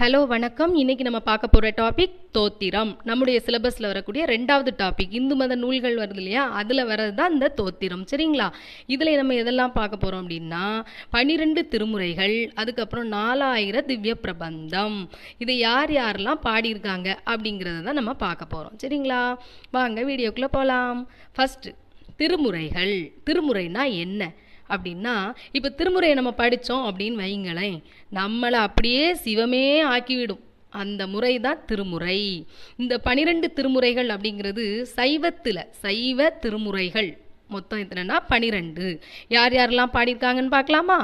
Hello வணக்கம். இன்னைக்கு நம்ம பார்க்க போகிற டாபிக் தோத்திரம். நம்முடைய சிலபஸில் வரக்கூடிய 2வது டாபிக். இந்து மத நூல்கள் வருது இல்லையா, அதில் வர்றது தான் இந்த தோத்திரம். சரிங்களா? இதில் நம்ம எதெல்லாம் பார்க்க போகிறோம் அப்படின்னா 12 திருமுறைகள், அதுக்கப்புறம் 4000 திவ்ய பிரபந்தம். இதை யார் யாரெல்லாம் பாடியிருக்காங்க அப்படிங்கிறத தான் நம்ம பார்க்க போகிறோம். சரிங்களா? வாங்க வீடியோக்குள்ளே போகலாம். ஃபஸ்ட்டு திருமுறைகள். திருமுறைனா என்ன அப்படின்னா, இப்போ திருமுறையை நம்ம படித்தோம் அப்படின்னு வைங்களேன், நம்மளை அப்படியே சிவமே ஆக்கிவிடும். அந்த முறை தான் திருமுறை. இந்த 12 திருமுறைகள் அப்படிங்கிறது சைவ திருமுறைகள். மொத்தம் எத்தனைனா 12. யார் யாரெல்லாம் பாடியிருக்காங்கன்னு பார்க்கலாமா?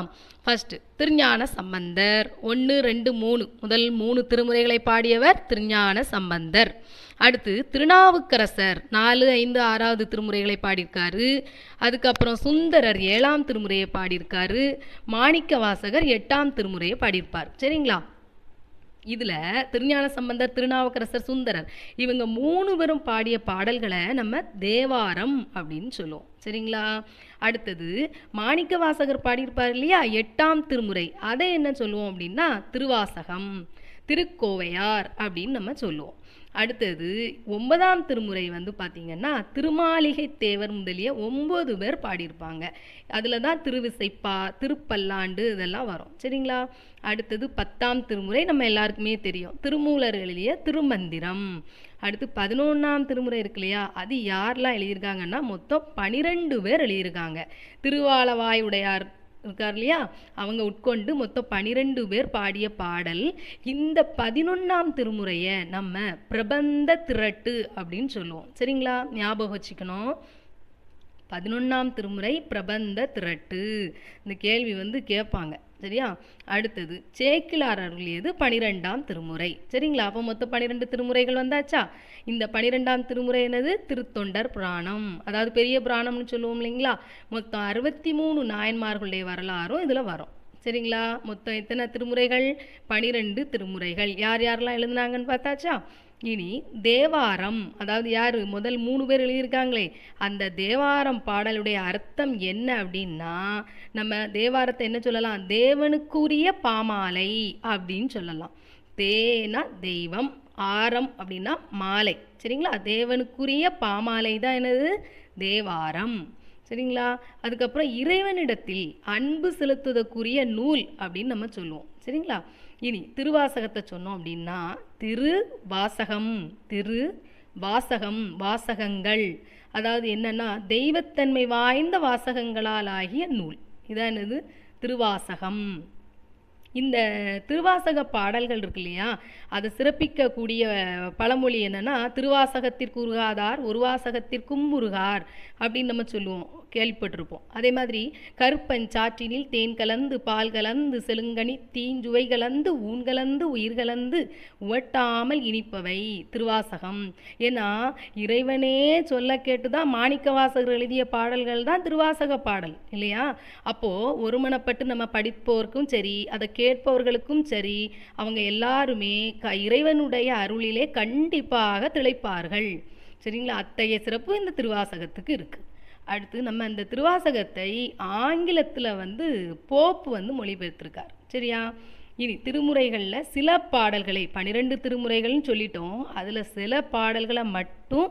ஃபர்ஸ்ட் திருஞான சம்பந்தர் 1, 2, 3 முதல் 3 திருமுறைகளை பாடியவர் திருஞான சம்பந்தர். அடுத்து திருநாவுக்கரசர் 4, 5, 6வது திருமுறைகளை பாடியிருக்காரு. அதுக்கப்புறம் சுந்தரர் 7ஆம் திருமுறையை பாடியிருக்காரு. மாணிக்க வாசகர் 8ஆம் திருமுறையை பாடியிருப்பார். சரிங்களா? இதில் திருஞான சம்பந்தர், திருநாவுக்கரசர், சுந்தரர் இவங்க 3 பேரும் பாடிய பாடல்களை நம்ம தேவாரம் அப்படின்னு சொல்லுவோம். சரிங்களா? அடுத்தது மாணிக்க வாசகர் பாடியிருப்பார் இல்லையா, 8ஆம் திருமுறை, அதை என்ன சொல்லுவோம் அப்படின்னா திருவாசகம், திருக்கோவையார் அப்படின்னு நம்ம சொல்லுவோம். அடுத்தது 9ஆம் திருமுறை வந்து பார்த்திங்கன்னா திருமாளிகை தேவர் முதலிய 9 பேர் பாடியிருப்பாங்க. அதில் தான் திருவிசைப்பா, திருப்பல்லாண்டு இதெல்லாம் வரும். சரிங்களா? அடுத்தது 10ஆம் திருமுறை நம்ம எல்லாருக்குமே தெரியும், திருமூலர் எழுதிய திருமந்திரம். அடுத்து 11ஆம் திருமுறை இருக்கு இல்லையா, அது யாரெல்லாம் எழுதியிருக்காங்கன்னா மொத்தம் 12 பேர் எழுதியிருக்காங்க. திருவாலவாய் உடையார் இருக்கார் இல்லையா, அவங்க உட்கொண்டு மொத்தம் 12 பேர் பாடிய பாடல். இந்த 11ஆம் திருமுறையை நம்ம பிரபந்த திரட்டு அப்படின்னு சொல்லுவோம். சரிங்களா? ஞாபகம் வச்சுக்கணும். 11ஆம் திருமுறை பிரபந்த திரட்டு. இந்த கேள்வி வந்து கேட்பாங்க. சரியா? அடுத்தது சேக்கிழார் அருளியது 12ஆம் திருமுறை. சரிங்களா? அப்போ மொத்தம் 12 திருமுறைகள் வந்தாச்சா? இந்த 12ஆம் திருமுறை என்னது? திருத்தொண்டர் புராணம், அதாவது பெரிய புராணம்னு சொல்லுவோம் இல்லைங்களா. மொத்தம் 63 நாயன்மார்களுடைய வரலாறும் இதில் வரும். சரிங்களா? மொத்தம் எத்தனை திருமுறைகள்? 12 திருமுறைகள். யார் யாரெல்லாம் எழுதுனாங்கன்னு பார்த்தாச்சா? இனி தேவாரம், அதாவது யார் முதல் 3 பேர் எழுதியிருக்காங்களே, அந்த தேவாரம் பாடலுடைய அர்த்தம் என்ன அப்படின்னா, நம்ம தேவாரத்தை என்ன சொல்லலாம்? தேவனுக்குரிய பாமாலை அப்படின்னு சொல்லலாம். தேனா தெய்வம், ஆரம் அப்படின்னா மாலை. சரிங்களா? தேவனுக்குரிய பாமாலை தான் என்னது? தேவாரம். சரிங்களா? அதுக்கப்புறம் இறைவனிடத்தில் அன்பு செலுத்துவதற்குரிய நூல் அப்படின்னு நம்ம சொல்லுவோம். சரிங்களா? இனி திருவாசகத்தை சொன்னோம் அப்படின்னா திருவாசகம், திருவாசகம், வாசகங்கள், அதாவது என்னன்னா தெய்வத்தன்மை வாய்ந்த வாசகங்களால் ஆகிய நூல். இதான் என்னது? திருவாசகம். இந்த திருவாசக பாடல்கள் இருக்கு இல்லையா, அதை சிறப்பிக்கக்கூடிய பழமொழி என்னன்னா, திருவாசகத்திற்கு உருகாதார் ஒரு வாசகத்திற்கும் உருகார் அப்படின்னு நம்ம சொல்லுவோம், கேள்விப்பட்டிருப்போம். அதே மாதிரி கருப்பஞ்சாற்றினில் தேன் கலந்து பால் கலந்து செலுங்கனி தீஞ்சுவை கலந்து ஊன் கலந்து உயிர் கலந்து உவட்டாமல் இனிப்பவை திருவாசகம். ஏன்னா இறைவனே சொல்ல கேட்டுதான் மாணிக்க வாசகர் எழுதிய பாடல்கள் தான் திருவாசக பாடல் இல்லையா. அப்போது ஒருமனப்பட்டு நம்ம படிப்போருக்கும் சரி, அதை கேட்பவர்களுக்கும் சரி, அவங்க எல்லாருமே இறைவனுடைய அருளிலே கண்டிப்பாக திளைப்பார்கள். சரிங்களா? அத்தகைய சிறப்பு இந்த திருவாசகத்துக்கு இருக்குது. அடுத்து நம்ம இந்த திருவாசகத்தை ஆங்கிலத்தில் வந்து போப்பு வந்து மொழிபெயர்த்திருக்கார். சரியா? இனி திருமுறைகளில் சில பாடல்களை 12 திருமுறைகள்னு சொல்லிட்டோம், அதில் சில பாடல்களை மட்டும்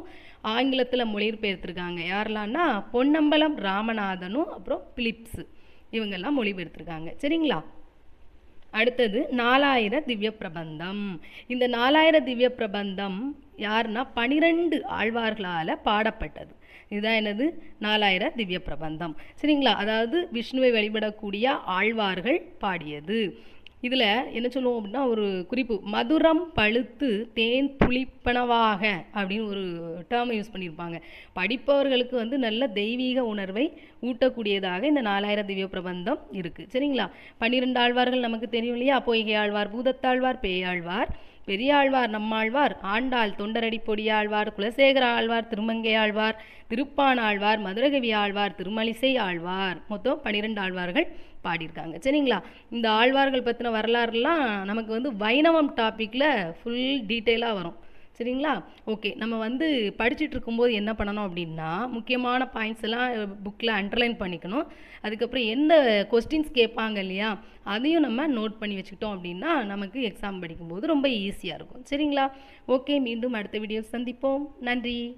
ஆங்கிலத்தில் மொழிபெயர்த்திருக்காங்க. யாரெல்லாம்னா பொன்னம்பலம் ராமநாதனும் அப்புறம் பிலிப்ஸு இவங்கெல்லாம் மொழிபெயர்த்திருக்காங்க. சரிங்களா? அடுத்தது 4000 திவ்ய பிரபந்தம். இந்த 4000 திவ்ய பிரபந்தம் யாருன்னா 12 ஆழ்வார்களால் பாடப்பட்டது. இதுதான் என்னது? 4000 திவ்ய பிரபந்தம். சரிங்களா? அதாவது விஷ்ணுவை வழிபடக்கூடிய ஆழ்வார்கள் பாடியது. இதில் என்ன சொல்லுவோம் அப்படின்னா, ஒரு குறிப்பு, மதுரம் பழுத்து தேன் புளிப்பனவாக அப்படின்னு ஒரு டேர்மை யூஸ் பண்ணியிருப்பாங்க. படிப்பவர்களுக்கு வந்து நல்ல தெய்வீக உணர்வை ஊட்டக்கூடியதாக இந்த 4000 திவ்ய பிரபந்தம் இருக்குது. சரிங்களா? 12 ஆழ்வார்கள் நமக்கு தெரியும் இல்லையா, பொய்கை ஆழ்வார், பூதத்தாழ்வார், பேயாழ்வார், பெரியாழ்வார், நம்மாழ்வார், ஆண்டாள், தொண்டரடி பொடியாழ்வார், குலசேகர ஆழ்வார், திருமங்கை ஆழ்வார், திருப்பான் ஆழ்வார், மதுரகவி ஆழ்வார், திருமலிசை ஆழ்வார், மொத்தம் 12 ஆழ்வார்கள் பாடியிருக்காங்க. சரிங்களா? இந்த ஆழ்வார்கள் பற்றின வரலாறுலாம் நமக்கு வந்து வைணவம் டாப்பிக்கில் ஃபுல் டீட்டெயிலாக வரும். சரிங்களா? ஓகே. நம்ம வந்து படிச்சுட்டு இருக்கும்போது என்ன பண்ணணும் அப்படின்னா, முக்கியமான பாயிண்ட்ஸ் எல்லாம் புக்கில் அண்டர்லைன் பண்ணிக்கணும். அதுக்கப்புறம் எந்த கொஸ்டின்ஸ் கேட்பாங்க இல்லையா? அதையும் நம்ம நோட் பண்ணி வச்சுக்கிட்டோம் அப்படின்னா, நமக்கு எக்ஸாம் படிக்கும்போது ரொம்ப ஈஸியாக இருக்கும். சரிங்களா? ஓகே. மீண்டும் அடுத்த வீடியோ சந்திப்போம். நன்றி.